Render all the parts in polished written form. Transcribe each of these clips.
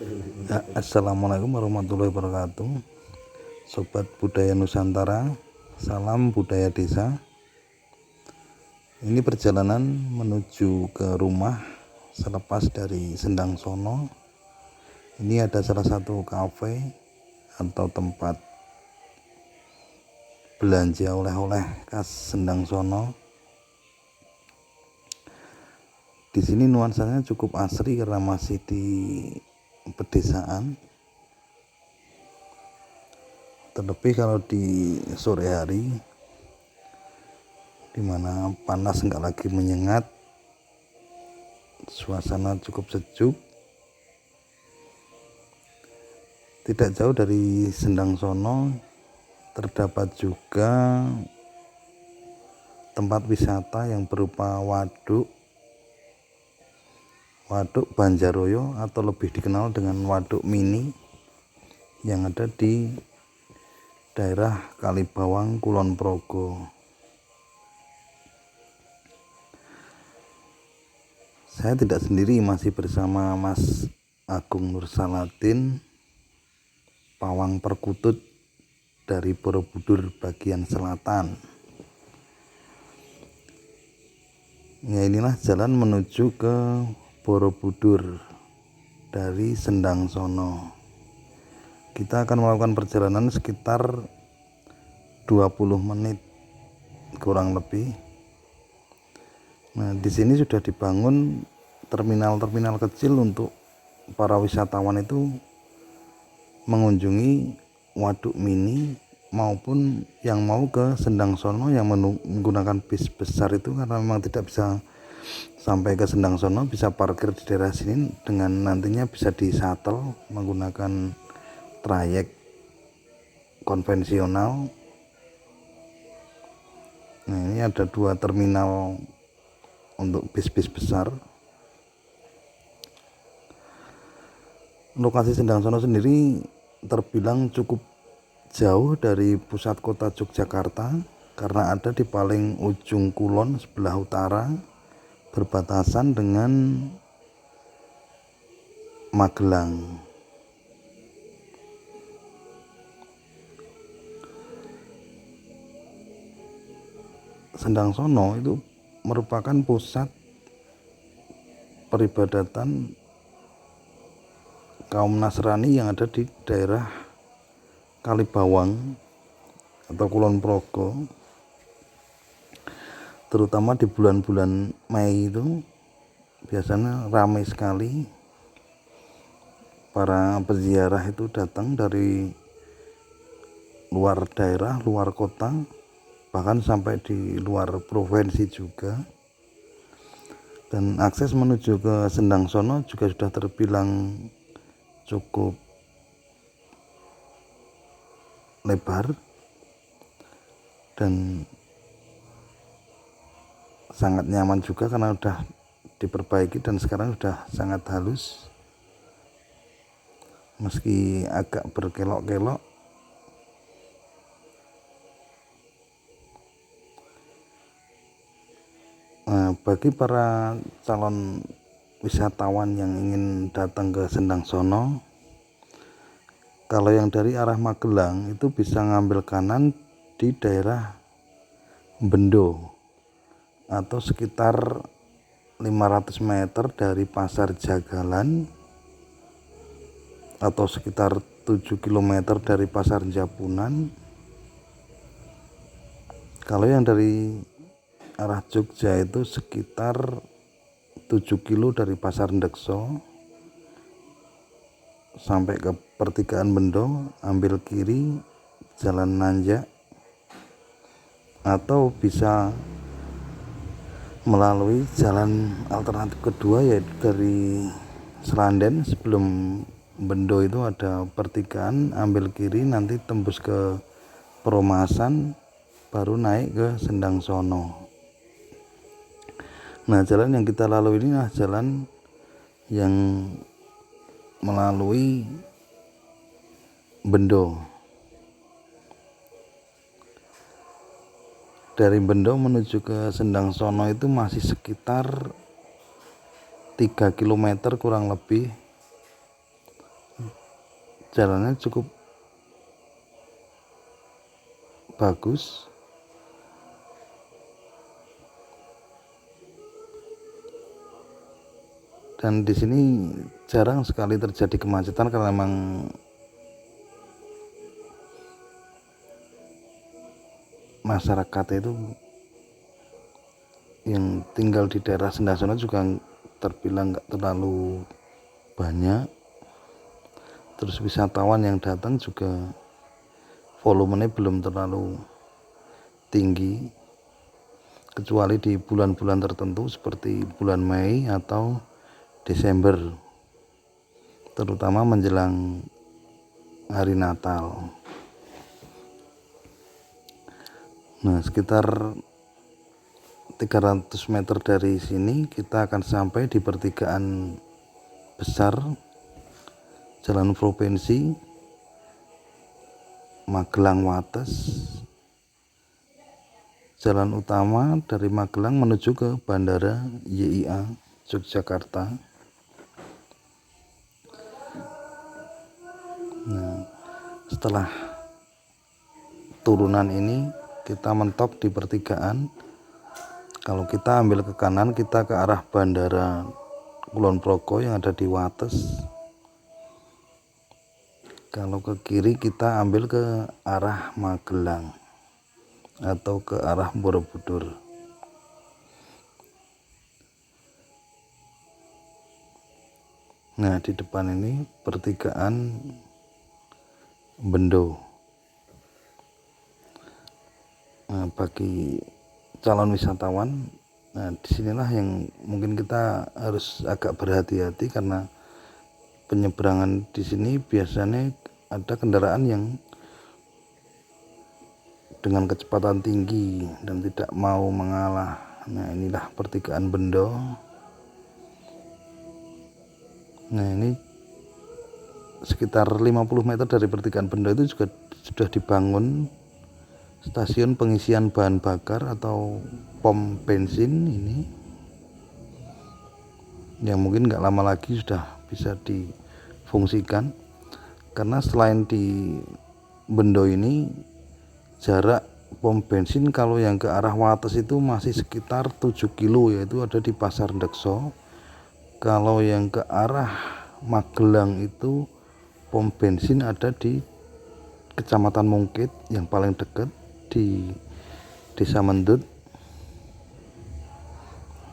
Ya, Assalamualaikum warahmatullahi wabarakatuh. Sobat Budaya Nusantara, salam budaya desa. Ini perjalanan menuju ke rumah selepas dari Sendang Sono. Ini ada salah satu kafe atau tempat belanja oleh-oleh khas Sendang Sono. Di sini nuansanya cukup asri karena masih di pedesaan. Terlebih kalau di sore hari, dimana panas nggak lagi menyengat, suasana cukup sejuk. Tidak jauh dari Sendang Sono terdapat juga tempat wisata yang berupa waduk Banjaroyo atau lebih dikenal dengan Waduk Mini yang ada di daerah Kalibawang, Kulon Progo. Saya tidak sendiri, masih bersama Mas Agung Nur Saladin, pawang perkutut dari Borobudur bagian selatan. Ya, inilah jalan menuju ke Borobudur dari Sendang Sono. Kita akan melakukan perjalanan sekitar 20 menit kurang lebih. Nah, di sini sudah dibangun terminal-terminal kecil untuk para wisatawan itu mengunjungi Waduk Mini maupun yang mau ke Sendang Sono yang menggunakan bis besar itu, karena memang tidak bisa sampai ke Sendang Sono, bisa parkir di daerah sini dengan nantinya bisa di shuttle menggunakan trayek konvensional. Nah, ini ada 2 terminal untuk bis-bis besar. Lokasi Sendang Sono sendiri terbilang cukup jauh dari pusat kota Yogyakarta karena ada di paling ujung kulon sebelah utara, berbatasan dengan Magelang. Sendang Sono itu merupakan pusat peribadatan kaum Nasrani yang ada di daerah Kalibawang atau Kulon Progo. Terutama di bulan-bulan Mei itu biasanya ramai sekali. Para peziarah itu datang dari luar daerah, luar kota, bahkan sampai di luar provinsi juga. Dan akses menuju ke Sendang Sono juga sudah terbilang cukup lebar dan sangat nyaman juga karena sudah diperbaiki dan sekarang sudah sangat halus, meski agak berkelok-kelok. Nah, bagi para calon wisatawan yang ingin datang ke Sendang Sono, kalau yang dari arah Magelang itu bisa ngambil kanan di daerah Bendo atau sekitar 500 meter dari Pasar Jagalan atau sekitar 7 km dari Pasar Japunan. Kalau yang dari arah Jogja itu sekitar 7 kilo dari Pasar Ndekso sampai ke pertigaan Bendo, ambil kiri Jalan Nanjak, atau bisa melalui jalan alternatif kedua yaitu dari Sranden. Sebelum Bendo itu ada pertigaan, ambil kiri nanti tembus ke Perumasan, baru naik ke Sendang Sono. Nah, jalan yang kita lalui ini adalah jalan yang melalui Bendo. Dari Bendo menuju ke Sendang Sono itu masih sekitar 3 km kurang lebih. jalannya cukup bagus. Dan di sini jarang sekali terjadi kemacetan karena memang masyarakat itu yang tinggal di daerah Sendang Sono juga terbilang nggak terlalu banyak. Terus wisatawan yang datang juga volumenya belum terlalu tinggi, kecuali di bulan-bulan tertentu seperti bulan Mei atau Desember, terutama menjelang hari Natal. Nah, sekitar 300 meter dari sini kita akan sampai di pertigaan besar Jalan Provinsi Magelang Wates, jalan utama dari Magelang menuju ke Bandara YIA Yogyakarta. Nah, setelah turunan ini kita mentok di pertigaan. Kalau kita ambil ke kanan, kita ke arah Bandara Kulon Progo yang ada di Wates. Kalau ke kiri kita ambil ke arah Magelang atau ke arah Borobudur. Nah, di depan ini pertigaan Bendo. Nah, bagi calon wisatawan, nah disinilah yang mungkin kita harus agak berhati-hati karena penyeberangan di sini biasanya ada kendaraan yang dengan kecepatan tinggi dan tidak mau mengalah. Nah, inilah pertigaan Bendo. Nah, ini sekitar 50 meter dari pertigaan Bendo itu juga sudah dibangun stasiun pengisian bahan bakar atau pom bensin ini, yang mungkin nggak lama lagi sudah bisa difungsikan. Karena selain di Bendo ini, jarak pom bensin kalau yang ke arah Wates itu masih sekitar 7 kilo, yaitu ada di Pasar Dekso. Kalau yang ke arah Magelang itu pom bensin ada di Kecamatan Mungkit yang paling dekat di Desa Mendut,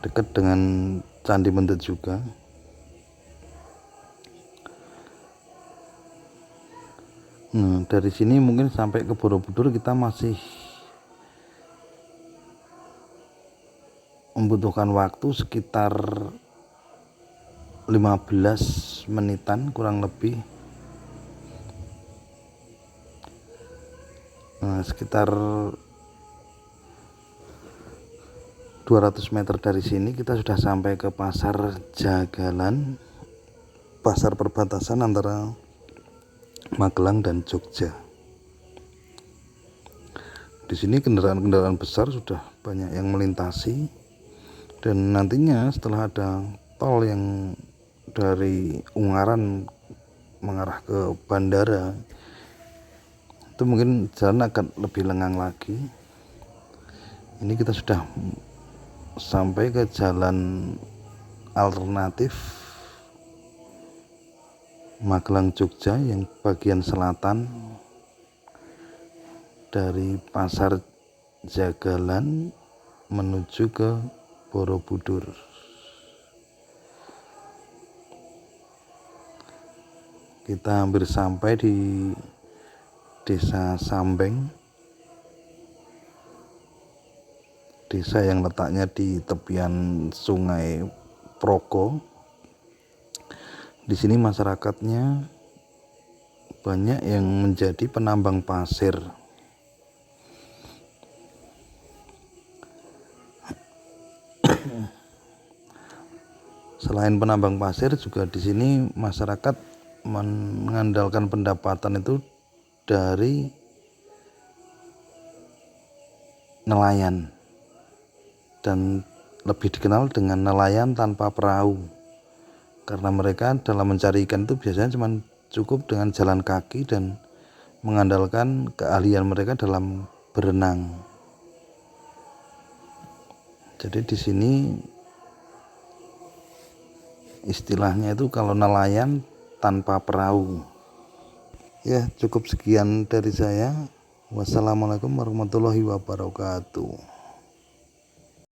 dekat dengan Candi Mendut juga. Nah, dari sini mungkin sampai ke Borobudur kita masih membutuhkan waktu sekitar 15 menitan kurang lebih. Nah, sekitar 200 meter dari sini kita sudah sampai ke Pasar Jagalan, pasar perbatasan antara Magelang dan Jogja. Di sini kendaraan-kendaraan besar sudah banyak yang melintasi, dan nantinya setelah ada tol yang dari Ungaran mengarah ke bandara, itu mungkin jalan akan lebih lengang lagi. Ini kita sudah sampai ke jalan alternatif Magelang Jogja yang bagian selatan dari Pasar Jagalan menuju ke Borobudur. Kita hampir sampai di Desa Sambeng, desa yang letaknya di tepian Sungai Progo. Di sini masyarakatnya banyak yang menjadi penambang pasir. Selain penambang pasir, juga di sini masyarakat mengandalkan pendapatan itu dari nelayan, dan lebih dikenal dengan nelayan tanpa perahu, karena mereka dalam mencari ikan itu biasanya cuma cukup dengan jalan kaki dan mengandalkan keahlian mereka dalam berenang. Jadi di sini istilahnya itu kalau nelayan tanpa perahu. Ya, cukup sekian dari saya. Wassalamualaikum warahmatullahi wabarakatuh.